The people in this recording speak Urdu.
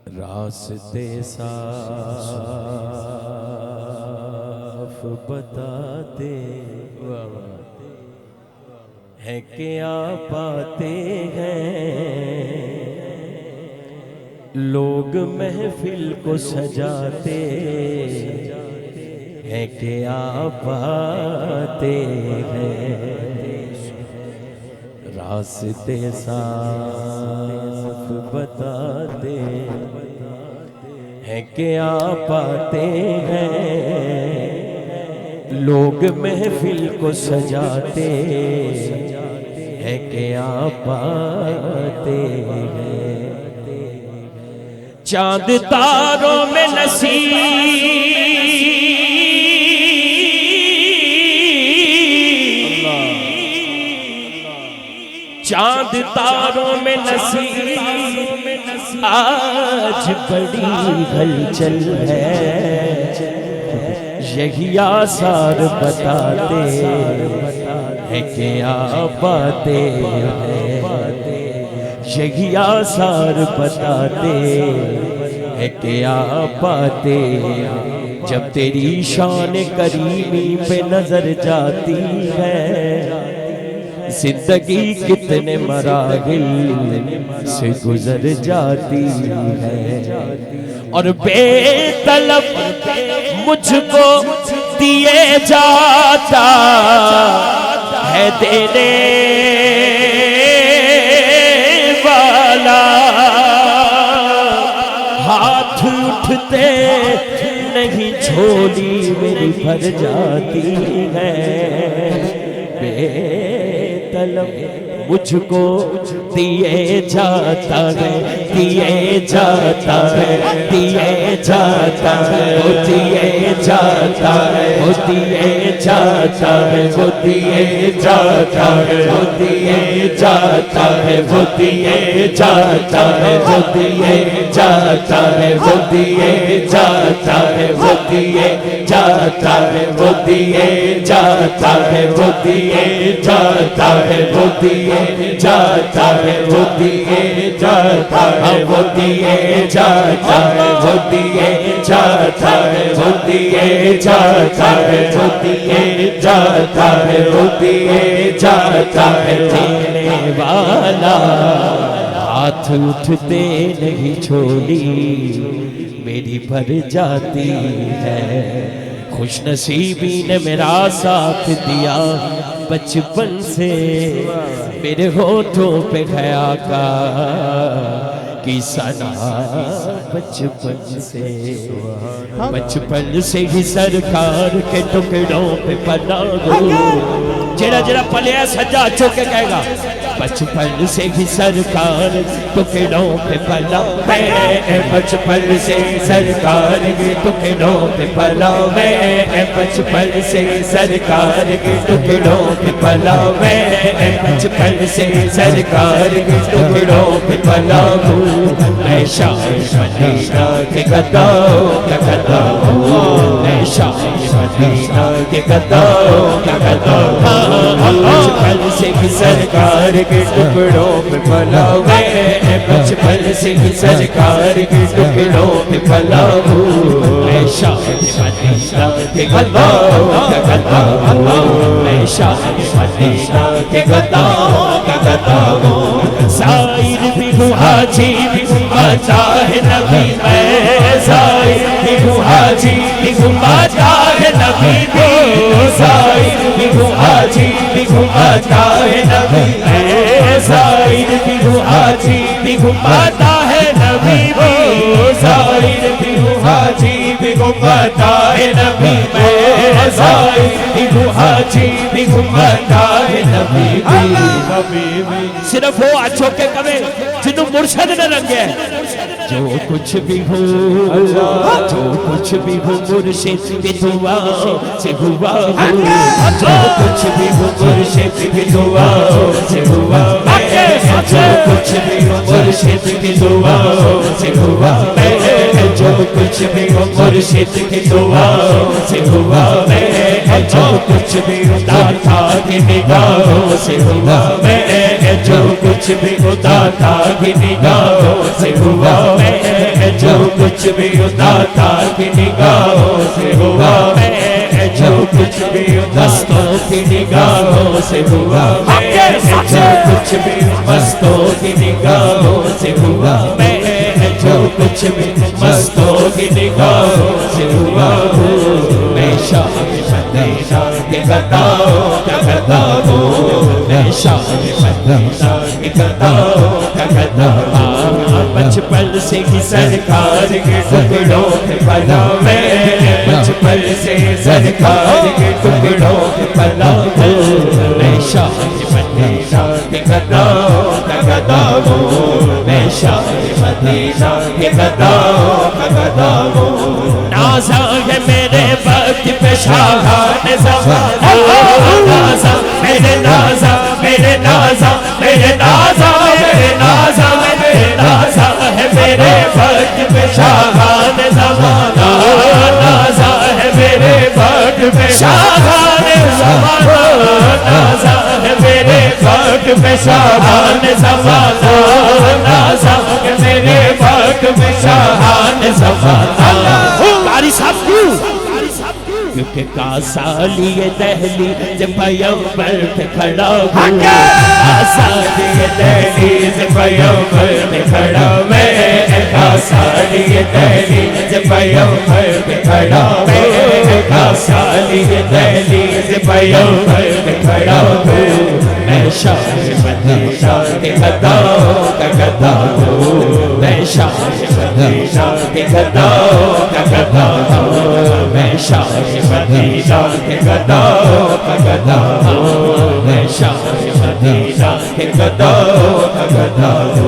راستے صاف بتاتے ہیں کہ آپ آتے ہیں، لوگ محفل کو سجاتے ہیں کہ آپ آتے ہیں، راستے صاف بتاتے ہیں کہ آپ آتے ہیں، لوگ محفل کو سجاتے ہیں کہ آپ آتے ہیں، چاند تاروں میں چاند تاروں میں نصیب آج بڑی ہلچل ہے، یہی آثار بتاتے ہیں کہ آپ آتے ہیں، یہی آثار بتاتے ہیں کہ آپ آتے ہیں، جب تیری شان کریمی پہ نظر جاتی ہے، زندگی کتنے مراحل سے گزر جاتی ہے، اور بے طلب مجھ کو دیے جاتا ہے دینے والا، ہاتھ اٹھتے نہیں جھولی میری بھر جاتی ہے، بے طلب مجھ کو دیے جاتا ہے، دیے جاتا ہے، دیے جاتا ہے، وہ دیے جاتا ہے، وہ دیے جاتا ہے، وہ دیے جاتا ہے، وہ دیے جاتا ہے، وہ دیے جاتا ہے، وہ دیے جاتا ہے، وہ دیے جاتا ہے، وہ دیے جاتا ہے، وہ دیے جاتا ہے، وہ دیے جاتا ہے، وہ دیے جاتا ہے، وہ دیے جاتا ہے، وہ دیے جاتا ہے، وہ دیے جاتا ہے، وہ دیے جاتا ہے، وہ دیے جاتا ہے، وہ دیے جاتا ہے، دینے والا ہاتھ اٹھتے نہیں چھوڑی میری بھر جاتی ہے، خوش نصیبی نے میرا ساتھ دیا بچپن سے، میرے ہونٹوں پہ حیا کا کی ثنا بچپن سے، بچپن سے ہی سرکار کے ٹکڑوں پہ پلا دو، جڑا جڑا پلیا سجا چوکے کہے گا، بچپن سے ہی سرکار ٹکڑوں پہ پلا میں، بچپن سے سرکار کے ٹکڑوں پہ پلا میں، بچپن سے سرکار کے ٹکڑوں پہ پلا میں، بچپن سے سرکار کے ٹکڑوں پہ پلا ہوں، میں شاہ مدینہ کے گداؤں کا گدا ہوں، میں شاہ مدینہ کے گداؤں کا گدا ہوں، بچپن سے ہی سرکار کے ٹکڑوں پہ پلا میں، بچپن سے ہی سرکار کے ٹکڑوں پہ پلا ہوں، میں شاہ مدینہ کے گداؤں کا گدا ہوں، میں شاہ مدینہ کے گداؤں کا گدا ہوں، سائر بھی ہوں حاجی بھی ہوں باتا ہے نبی میں، سائر بھی ہوں حاجی بھی ہوں باتا ہے نبی میں، سائر بھی ہوں حاجی بھی ہوں باتا ہے نبی میں، سائر بھی ہوں حاجی بھی ہوں باتا ہے نبی میں، سائر بھی ہوں حاجی بھی ہوں باتا ہے نبی میں، سائر بھی ہوں حاجی بھی ہوں باتا ہے نبی میں، صرف وہ اچھو کے کبھی جنہوں مرشد نے رنگے، جو کچھ بھی ہو جو کچھ بھی ہو مرشد کی دعا سے ہوا ہو، جو کچھ بھی ہو مرشد کی دعا سے ہوا میں، جو کچھ بھی ہو مرشد کی دعا سے ہوا میں، جو کچھ بھی ہو مرشد کی دعا سے ہوا میں، جو کچھ بھی ہو داتا کی نگاہوں سے ہوا میں، جو کچھ بھی ہو داتا کی نگاہوں سے ہوا میں، بھی عطا کی نگاہوں سے ہوا میں، جو کچھ بھی مستوں کی نگاہوں سے ہوا میں، جو کچھ بھی مستوں کی نگاہوں سے ہوا میں، جو کچھ بھی مستوں کی نگاہوں سے ہوا ہوں، میں شاہ مدینہ کے گداؤں کا گدا ہوں، میں شاہ مدینہ کے گداؤں کا گدا ہوں، بچپن سے ہی سرکار کے ٹکڑوں پہ پلا میں، بچپن سے سرکار کے ٹکڑوں پہ پلا ہوں، میں شاہ مدینہ کے گداؤں کا گدا ہوں، میں شاہ مدینہ کے گداؤں کا گدا ہوں، نازا ہے میرے وقت پہ شاہان زمانہ، نازا میرے نازا میرے نازا میرے نازا میرے نازا میرے نازا ہے میرے وقت پہ شاہان زمانہ، نازا ہے میرے وقت پہ شاہان زمانہ، نازا ہے میرے وقت پہ شاہان زمانہ، نازا ہے میرے وقت پہ شاہان زمانہ۔ قاری صاحب کیونکہ کاسالی دہلی جب پیغمبر پہ کھڑا ہوں، کاسالی دہلی جب پیغمبر پہ کھڑا میں، کاسالی دہلی جب پیغمبر پہ کھڑا میں، کاسالی دہلی جب پیغمبر پہ کھڑا ہوں، میں شاہ مدینہ کے گداؤں کا گدا ہوں، میں شاہ مدینہ کے گداؤں کا گدا ہوں، میں شاہ مدینہ کے گداؤں کا گدا ہوں، میں شاہ مدینہ کے گداؤں کا گدا ہوں۔